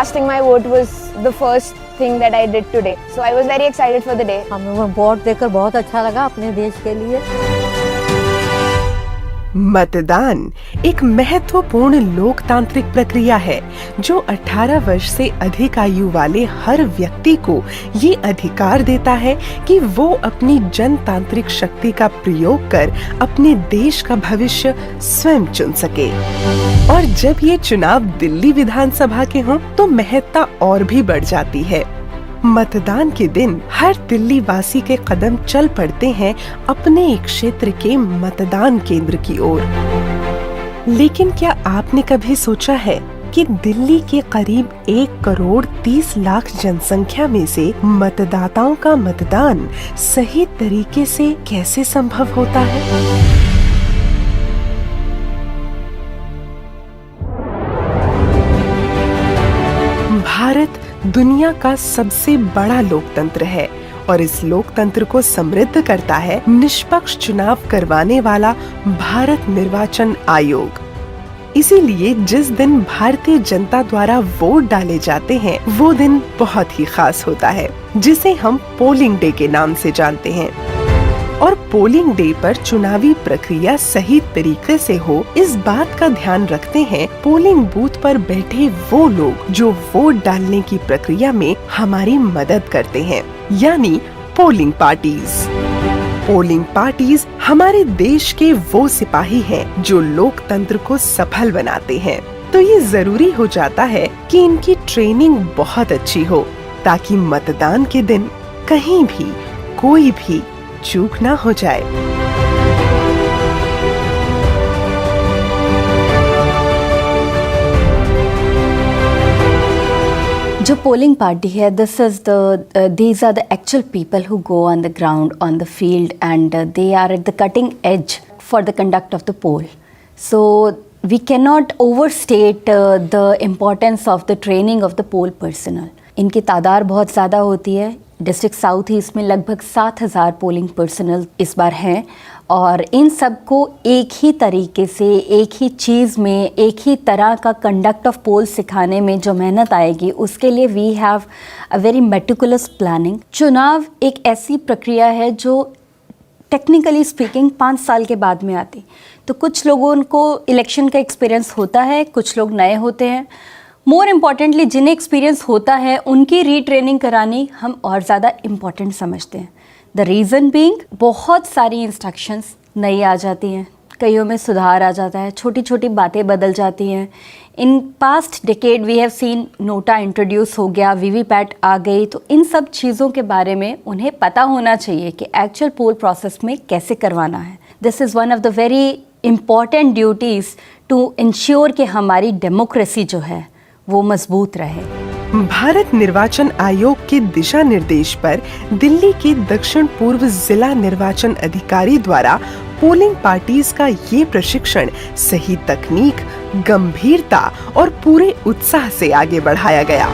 casting my vote was the first thing that I did today. So I was very excited for the day. हमें वो vote देकर बहुत अच्छा लगा अपने देश के लिए। मतदान एक महत्वपूर्ण लोकतांत्रिक प्रक्रिया है जो 18 वर्ष से अधिक आयु वाले हर व्यक्ति को ये अधिकार देता है कि वो अपनी जनतांत्रिक शक्ति का प्रयोग कर अपने देश का भविष्य स्वयं चुन सके। और जब ये चुनाव दिल्ली विधानसभा के हों तो महत्ता और भी बढ़ जाती है। मतदान के दिन हर दिल्ली वासी के कदम चल पड़ते हैं अपने क्षेत्र के मतदान केंद्र की ओर। लेकिन क्या आपने कभी सोचा है कि दिल्ली के करीब 1,30,00,000 जनसंख्या में से मतदाताओं का मतदान सही तरीके से कैसे संभव होता है? भारत दुनिया का सबसे बड़ा लोकतंत्र है और इस लोकतंत्र को समृद्ध करता है निष्पक्ष चुनाव करवाने वाला भारत निर्वाचन आयोग। इसीलिए जिस दिन भारतीय जनता द्वारा वोट डाले जाते हैं वो दिन बहुत ही खास होता है, जिसे हम पोलिंग डे के नाम से जानते हैं। और पोलिंग डे पर चुनावी प्रक्रिया सही तरीके से हो इस बात का ध्यान रखते हैं पोलिंग बूथ पर बैठे वो लोग जो वोट डालने की प्रक्रिया में हमारी मदद करते हैं, यानी पोलिंग पार्टीज। पोलिंग पार्टीज हमारे देश के वो सिपाही हैं जो लोकतंत्र को सफल बनाते हैं। तो ये जरूरी हो जाता है कि इनकी ट्रेनिंग बहुत अच्छी हो ताकि मतदान के दिन कहीं भी कोई भी चूक ना हो जाए। जो पोलिंग पार्टी है, these are the actual people who go on the ground, on the field, and they are at the cutting edge for the conduct of the poll. So we cannot overstate the importance of the training of the poll personnel. इनकी तादाद बहुत ज़्यादा होती है। District south east में लगभग 7,000 polling personal इस बार हैं और इन सबको एक ही तरीके से, एक ही चीज़ में, एक ही तरह का कंडक्ट ऑफ पोल सिखाने में जो मेहनत आएगी उसके लिए we have a very meticulous planning. चुनाव एक ऐसी प्रक्रिया है जो टेक्निकली स्पीकिंग 5 साल के बाद में आती। तो कुछ लोगों को इलेक्शन का एक्सपीरियंस होता है, कुछ लोग नए होते हैं। मोर इम्पॉर्टेंटली जिन्हें एक्सपीरियंस होता है उनकी रीट्रेनिंग करानी हम और ज़्यादा इम्पॉर्टेंट समझते हैं। द रीज़न बीइंग बहुत सारी इंस्ट्रक्शंस नई आ जाती हैं, कईयों में सुधार आ जाता है, छोटी छोटी बातें बदल जाती हैं। In past decade we have seen NOTA introduce हो गया, वीवीपैट आ गई, तो इन सब चीज़ों के बारे में उन्हें पता होना चाहिए कि एक्चुअल पोल प्रोसेस में कैसे करवाना है। This is one of the very important duties to ensure कि हमारी डेमोक्रेसी जो है वो मजबूत रहे। भारत निर्वाचन आयोग के दिशा निर्देश पर दिल्ली के दक्षिण पूर्व जिला निर्वाचन अधिकारी द्वारा पोलिंग पार्टीज का ये प्रशिक्षण सही तकनीक, गंभीरता और पूरे उत्साह से आगे बढ़ाया गया।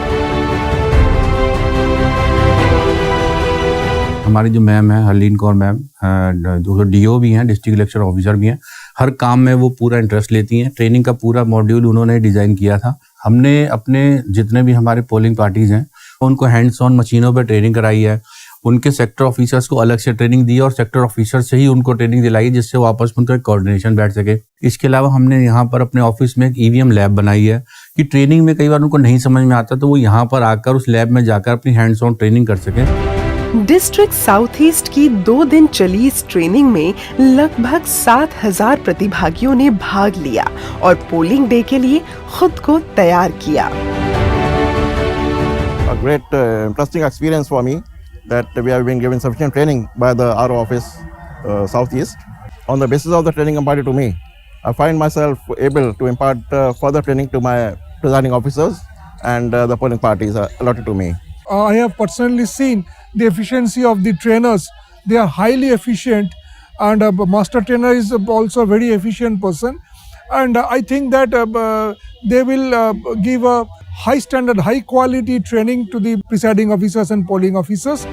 हमारी जो मैम है हरलीन कौर मैम, जो डीओ भी हैं, डिस्ट्रिक्ट इलेक्शन ऑफिसर भी हैं, हर काम में वो पूरा इंटरेस्ट लेती हैं। ट्रेनिंग का पूरा मॉड्यूल उन्होंने डिज़ाइन किया था। हमने अपने जितने भी हमारे पोलिंग पार्टीज़ हैं उनको हैंड्स ऑन मशीनों पर ट्रेनिंग कराई है। उनके सेक्टर ऑफिसर्स को अलग से ट्रेनिंग दी और सेक्टर ऑफिसर से ही उनको ट्रेनिंग दिलाई जिससे वो आपस में उनका कोऑर्डिनेशन बैठ सके। इसके अलावा हमने यहाँ पर अपने ऑफिस में एक ईवीएम लैब बनाई है कि ट्रेनिंग में कई बार उनको नहीं समझ में आता तो वो यहाँ पर आकर उस लैब में जाकर अपनी हैंड्स ऑन ट्रेनिंग कर सकें। डिस्ट्रिक्ट साउथ ईस्ट की 2 दिन चली इस ट्रेनिंग में लगभग 7,000 प्रतिभागियों ने भाग लिया और पोलिंग डे के लिए खुद को तैयार किया। A great interesting experience for me that we have been given sufficient training by the RO office Southeast. On the basis of the training imparted to me, I find myself able to impart further training to my presiding officers and the polling parties allotted to me. I have personally seen the efficiency of the trainers. They are highly efficient, and master trainer is also a very efficient person. And I think that they will give a high standard, high quality training to the presiding officers and polling officers.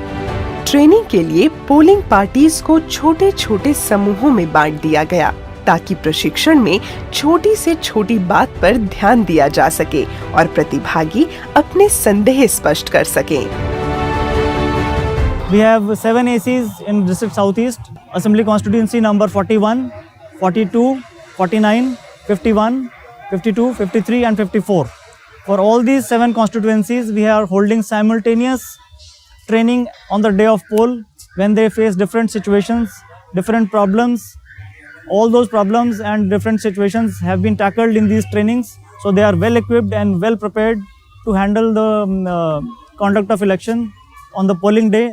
Training के लिए polling parties को छोटे छोटे समूहों में बांट दिया गया ताकि प्रशिक्षण में छोटी से छोटी बात पर ध्यान दिया जा सके और प्रतिभागी अपने संदेह स्पष्ट कर सकें। We have 7 ACs in District Southeast, Assembly Constituency number 41, 42, 49, 51, 52, 53 and 54. For all these 7 constituencies, we are holding simultaneous training on the day of poll when they face different situations, different problems. All those problems and different situations have been tackled in these trainings. So they are well equipped and well prepared to handle the conduct of election on the polling day.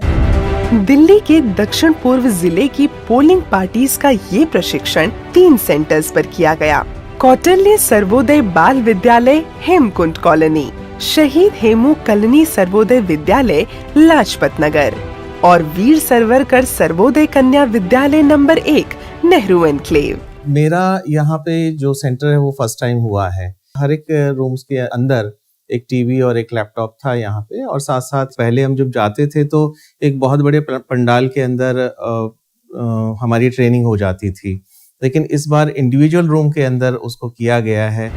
Delhi के दक्षिण पूर्व जिले की polling parties का ये प्रशिक्षण 3 centres पर किया गया। कौटिल्य सर्वोदय बाल विद्यालय हेमकुंड कॉलोनी, शहीद हेमू कलनी सर्वोदय विद्यालय लाजपत नगर और वीर सरवरकर सर्वोदय कन्या विद्यालय नंबर 1 नेहरू एनक्लेव। मेरा यहाँ पे जो सेंटर है वो फर्स्ट टाइम हुआ है। हर एक रूम्स के अंदर एक टीवी और एक लैपटॉप था यहाँ पे, और साथ साथ पहले हम जब जाते थे तो एक बहुत बड़े पंडाल के अंदर हमारी ट्रेनिंग हो जाती थी, लेकिन इस बार इंडिविजुअल रूम के अंदर उसको किया गया है।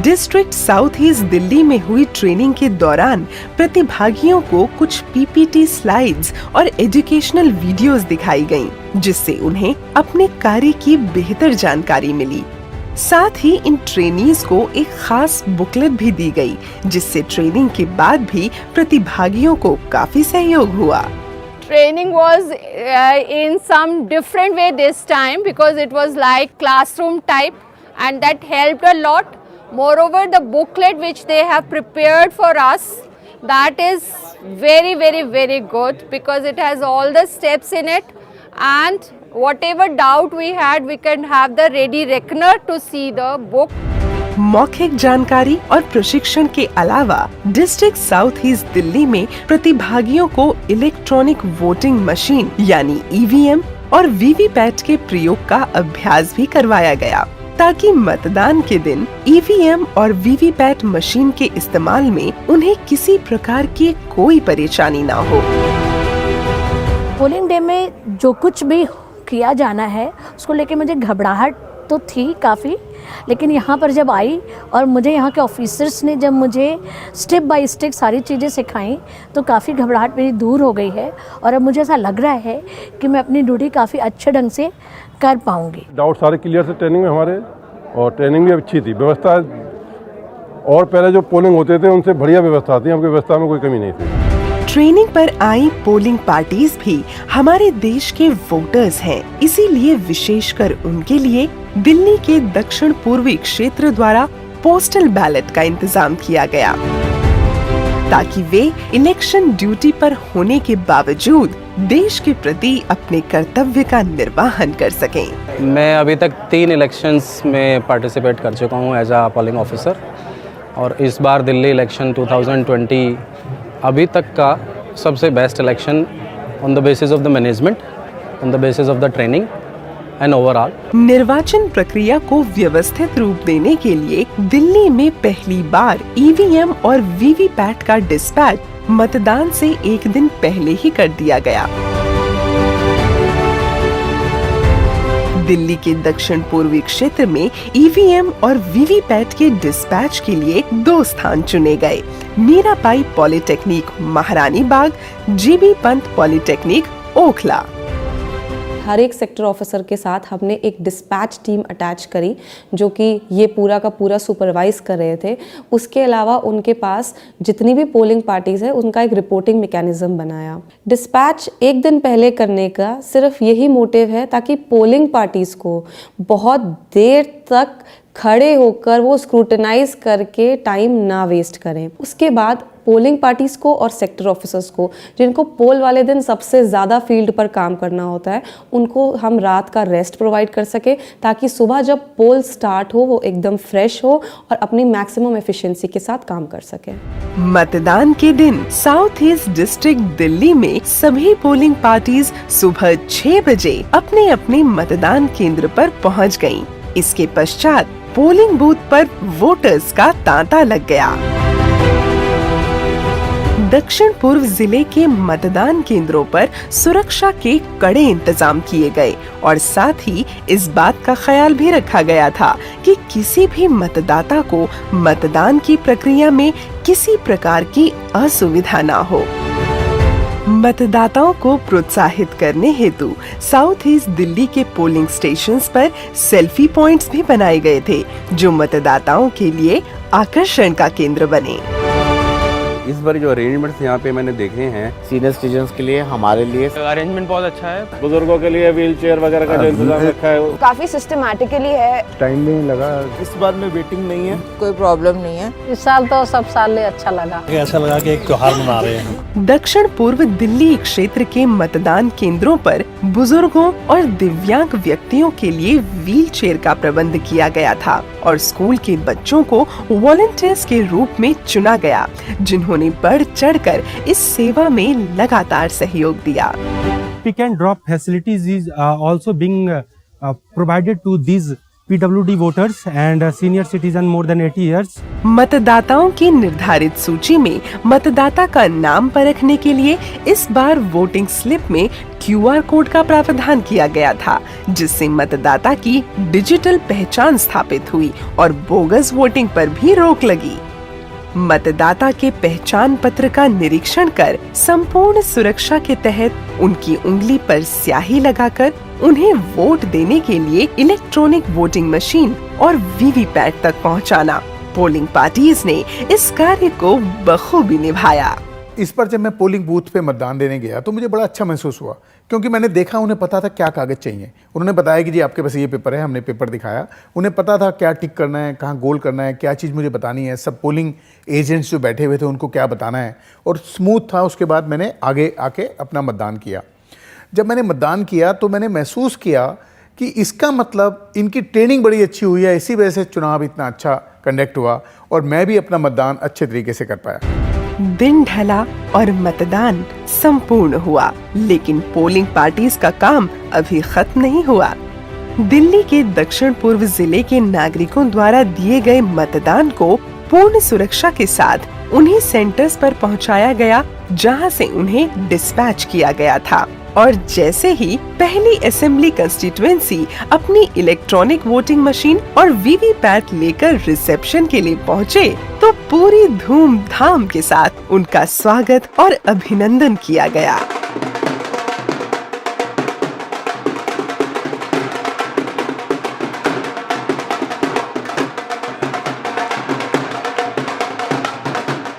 डिस्ट्रिक्ट साउथ ईस्ट दिल्ली में हुई ट्रेनिंग के दौरान प्रतिभागियों को कुछ पीपीटी स्लाइड्स और एजुकेशनल वीडियोस दिखाई गयीं, जिससे उन्हें अपने कार्य की बेहतर जानकारी मिली। साथ ही इन ट्रेनीज को एक खास बुकलेट भी दी गई, जिससे ट्रेनिंग के बाद भी प्रतिभागियों को काफी सहयोग हुआ। Training was in some different way this time because it was like classroom type, and that helped a lot. Moreover, the booklet which they have prepared for us, that is very good because it has all the steps in it, and whatever doubt we had, we can have the ready reckoner to see the book. मौखिक जानकारी और प्रशिक्षण के अलावा district south east Delhi में प्रतिभागियों को electronic voting machine यानी ईवीएम और वीवीपैट के प्रयोग का अभ्यास भी करवाया गया, ताकि मतदान के दिन ईवीएम और वीवीपैट मशीन के इस्तेमाल में उन्हें किसी प्रकार की कोई परेशानी ना हो। पोलिंग डे में जो कुछ भी किया जाना है उसको लेके मुझे घबराहट तो थी काफ़ी, लेकिन यहाँ पर जब आई और मुझे यहाँ के ऑफिसर्स ने जब मुझे स्टेप बाय स्टेप सारी चीज़ें सिखाई तो काफ़ी घबराहट मेरी दूर हो गई है और अब मुझे ऐसा लग रहा है कि मैं अपनी ड्यूटी काफ़ी अच्छे ढंग से कर पाऊँगी। डाउट सारे क्लियर थे ट्रेनिंग में हमारे, और ट्रेनिंग भी अच्छी थी। व्यवस्था और पहले जो पोलिंग होते थे उनसे बढ़िया व्यवस्था थी, हमकी व्यवस्था में कोई कमी नहीं थी। ट्रेनिंग पर आई पोलिंग पार्टीज भी हमारे देश के वोटर्स हैं, इसीलिए विशेषकर उनके लिए दिल्ली के दक्षिण पूर्वी क्षेत्र द्वारा पोस्टल बैलेट का इंतजाम किया गया, ताकि वे इलेक्शन ड्यूटी पर होने के बावजूद देश के प्रति अपने कर्तव्य का निर्वहन कर सकें। मैं अभी तक 3 इलेक्शंस में पार्टिसिपेट कर चुका हूं एज अ पोलिंग ऑफिसर, और इस बार दिल्ली इलेक्शन 2020 अभी तक का सबसे best election on the basis of the management, on the basis of the training and overall. निर्वाचन प्रक्रिया को व्यवस्थित रूप देने के लिए दिल्ली में पहली बार ईवीएम और वीवीपैट का डिस्पैच मतदान से एक दिन पहले ही कर दिया गया। दिल्ली के दक्षिण पूर्वी क्षेत्र में ईवीएम और वीवीपैट के डिस्पैच के लिए 2 स्थान चुने गए, मीराबाई पॉलिटेक्निक महारानी बाग, जीबी पंत पॉलिटेक्निक ओखला। हर एक सेक्टर ऑफिसर के साथ हमने एक डिस्पैच टीम अटैच करी जो कि ये पूरा का पूरा सुपरवाइज कर रहे थे। उसके अलावा उनके पास जितनी भी पोलिंग पार्टीज है उनका एक रिपोर्टिंग मैकेनिज्म बनाया। डिस्पैच एक दिन पहले करने का सिर्फ यही मोटिव है ताकि पोलिंग पार्टीज को बहुत देर तक खड़े होकर वो स्क्रूटनाइज करके टाइम ना वेस्ट करें। उसके बाद पोलिंग पार्टीज को और सेक्टर ऑफिसर्स को जिनको पोल वाले दिन सबसे ज़्यादा फील्ड पर काम करना होता है, उनको हम रात का रेस्ट प्रोवाइड कर सके ताकि सुबह जब पोल स्टार्ट हो वो एकदम फ्रेश हो और अपनी मैक्सिमम एफिशिएंसी के साथ काम कर सके। मतदान के दिन साउथ ईस्ट डिस्ट्रिक्ट दिल्ली में सभी पोलिंग पार्टीज सुबह 6 बजे अपने अपने मतदान केंद्र पर पहुंच गयीं। इसके पश्चात पोलिंग बूथ पर वोटर्स का तांता लग गया। दक्षिण पूर्व जिले के मतदान केंद्रों पर सुरक्षा के कड़े इंतजाम किए गए और साथ ही इस बात का ख्याल भी रखा गया था कि किसी भी मतदाता को मतदान की प्रक्रिया में किसी प्रकार की असुविधा ना हो। मतदाताओं को प्रोत्साहित करने हेतु साउथ ईस्ट दिल्ली के पोलिंग स्टेशंस पर सेल्फी पॉइंट्स भी बनाए गए थे, जो मतदाताओं के लिए आकर्षण का केंद्र बने। इस बार जो अरेंजमेंट्स यहाँ पे मैंने देखे हैं सीनियर सिटीजन्स के लिए, हमारे लिए अरेंजमेंट बहुत अच्छा है। बुजुर्गों के लिए व्हील चेयर वगैरह का जो इंतजाम रखा है काफी सिस्टमैटिकली है। टाइम भी नहीं लगा। इस बार में वेटिंग नहीं है, कोई प्रॉब्लम नहीं है। इस साल तो सब साल अच्छा लगा। ऐसा लगा कि एक त्योहार मना रहे हैं। दक्षिण पूर्व दिल्ली क्षेत्र के मतदान केंद्रों पर बुजुर्गों और दिव्यांग व्यक्तियों के लिए व्हील चेयर का प्रबंध किया गया था और स्कूल के बच्चों को वॉलंटियर्स के रूप में चुना गया, जिन्होंने बढ़ चढ़कर इस सेवा में लगातार सहयोग दिया। Pick and drop facilities is also being provided to these PWD voters and senior citizen more than 80 years. मतदाताओं की निर्धारित सूची में मतदाता का नाम परखने के लिए इस बार वोटिंग स्लिप में QR कोड का प्रावधान किया गया था, जिससे मतदाता की डिजिटल पहचान स्थापित हुई और बोगस वोटिंग पर भी रोक लगी। मतदाता के पहचान पत्र का निरीक्षण कर संपूर्ण सुरक्षा के तहत उनकी उंगली पर स्याही लगाकर उन्हें वोट देने के लिए इलेक्ट्रॉनिक वोटिंग मशीन और वीवीपैट तक पहुंचाना। पोलिंग पार्टीज ने इस कार्य को बखूबी निभाया। इस पर जब मैं पोलिंग बूथ पे मतदान देने गया तो मुझे बड़ा अच्छा महसूस हुआ, क्योंकि मैंने देखा उन्हें पता था क्या कागज़ चाहिए। उन्होंने बताया कि जी आपके पास ये पेपर है, हमने पेपर दिखाया। उन्हें पता था क्या टिक करना है, कहाँ गोल करना है, क्या चीज़ मुझे बतानी है। सब पोलिंग एजेंट्स जो बैठे हुए थे उनको क्या बताना है, और स्मूथ था। उसके बाद मैंने आगे आके अपना मतदान किया। जब मैंने मतदान किया तो मैंने महसूस किया कि इसका मतलब इनकी ट्रेनिंग बड़ी अच्छी हुई है, इसी वजह से चुनाव इतना अच्छा कंडक्ट हुआ और मैं भी अपना मतदान अच्छे तरीके से कर पाया। दिन ढला और मतदान संपूर्ण हुआ, लेकिन पोलिंग पार्टीज का काम अभी खत्म नहीं हुआ। दिल्ली के दक्षिण पूर्व जिले के नागरिकों द्वारा दिए गए मतदान को पूर्ण सुरक्षा के साथ उन्हीं सेंटर्स पर पहुंचाया गया, जहां से उन्हें डिस्पैच किया गया था। और जैसे ही पहली असेंबली कंस्टिट्यूएंसी अपनी इलेक्ट्रॉनिक वोटिंग मशीन और वीवीपैट लेकर रिसेप्शन के लिए पहुंचे, तो पूरी धूमधाम के साथ उनका स्वागत और अभिनंदन किया गया।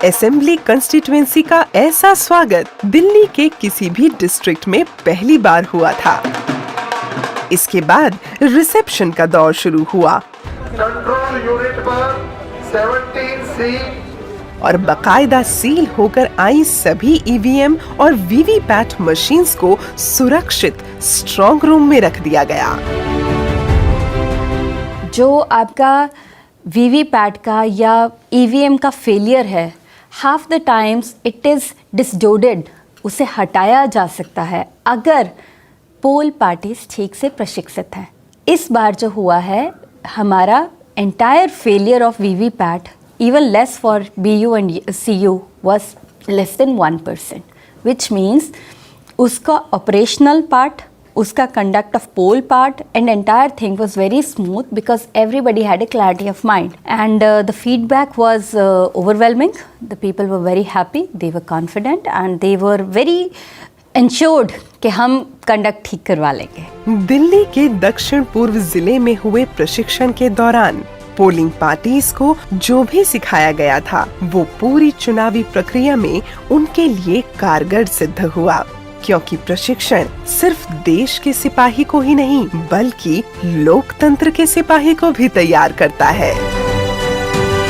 असेंबली कंस्टिट्यूएंसी का ऐसा स्वागत दिल्ली के किसी भी डिस्ट्रिक्ट में पहली बार हुआ था। इसके बाद रिसेप्शन का दौर शुरू हुआ कंट्रोल यूनिट पर 17C और बकायदा सील होकर आई सभी ईवीएम और वीवीपैट मशीन्स को सुरक्षित स्ट्रॉन्ग रूम में रख दिया गया। जो आपका वीवीपैट का या ईवीएम का फेलियर है, half the times it is disjointed, उसे हटाया जा सकता है अगर पोल पार्टीज ठीक से प्रशिक्षित हैं। इस बार जो हुआ है, हमारा entire failure of VVPAT even less for BU and CU was less than 1%, which means उसका operational part, उसका conduct of poll part and entire thing was very smooth because everybody had a clarity of mind and the feedback was overwhelming. The people were very happy, they were confident and they were very ensured कि हम conduct ठीक करवा लेंगे। दिल्ली के दक्षिण पूर्व जिले में हुए प्रशिक्षण के दौरान पोलिंग पार्टीज को जो भी सिखाया गया था वो पूरी चुनावी प्रक्रिया में उनके लिए कारगर सिद्ध हुआ, क्योंकि प्रशिक्षण सिर्फ देश के सिपाही को ही नहीं बल्कि लोकतंत्र के सिपाही को भी तैयार करता है।